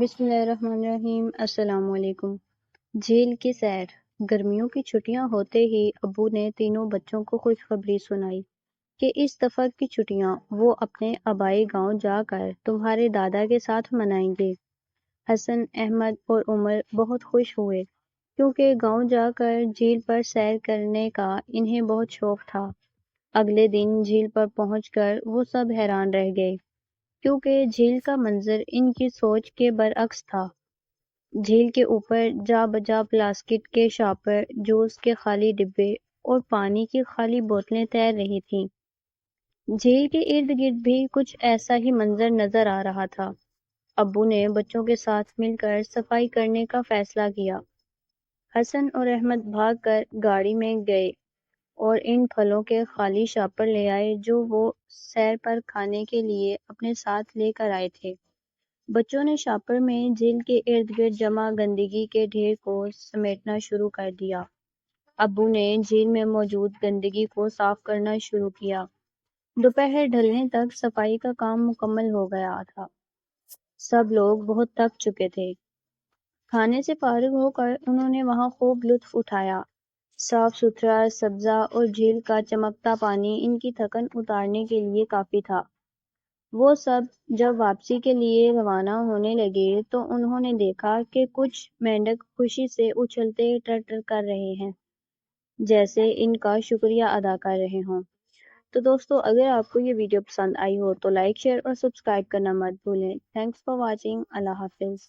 بسم اللہ الرحمن الرحیم۔ السلام علیکم۔ جھیل کی سیر۔ گرمیوں کی چھٹیاں ہوتے ہی ابو نے تینوں بچوں کو خوشخبری سنائی کہ اس دفعہ کی چھٹیاں وہ اپنے آبائی گاؤں جا کر تمہارے دادا کے ساتھ منائیں گے۔ حسن، احمد اور عمر بہت خوش ہوئے کیونکہ گاؤں جا کر جھیل پر سیر کرنے کا انہیں بہت شوق تھا۔ اگلے دن جھیل پر پہنچ کر وہ سب حیران رہ گئے کیونکہ جھیل کا منظر ان کی سوچ کے برعکس تھا۔ جھیل کے اوپر جا بجا پلاسٹک کے شاپر، جوس کے خالی ڈبے اور پانی کی خالی بوتلیں تیر رہی تھیں۔ جھیل کے ارد گرد بھی کچھ ایسا ہی منظر نظر آ رہا تھا۔ ابو نے بچوں کے ساتھ مل کر صفائی کرنے کا فیصلہ کیا۔ حسن اور احمد بھاگ کر گاڑی میں گئے اور ان پھلوں کے خالی شاپر لے آئے جو وہ سیر پر کھانے کے لیے اپنے ساتھ لے کر آئے تھے۔ بچوں نے شاپر میں جھیل کے ارد گرد جمع گندگی کے ڈھیر کو سمیٹنا شروع کر دیا۔ ابو نے جھیل میں موجود گندگی کو صاف کرنا شروع کیا۔ دوپہر ڈھلنے تک صفائی کا کام مکمل ہو گیا تھا۔ سب لوگ بہت تھک چکے تھے۔ کھانے سے فارغ ہو کر انہوں نے وہاں خوب لطف اٹھایا۔ صاف ستھرا سبزہ اور جھیل کا چمکتا پانی ان کی تھکن اتارنے کے لیے کافی تھا۔ وہ سب جب واپسی کے لیے روانہ ہونے لگے تو انہوں نے دیکھا کہ کچھ مینڈک خوشی سے اچھلتے ٹر ٹر کر رہے ہیں، جیسے ان کا شکریہ ادا کر رہے ہوں۔ تو دوستو، اگر آپ کو یہ ویڈیو پسند آئی ہو تو لائک، شیئر اور سبسکرائب کرنا مت بھولیں۔ Thanks for watching. اللہ حافظ۔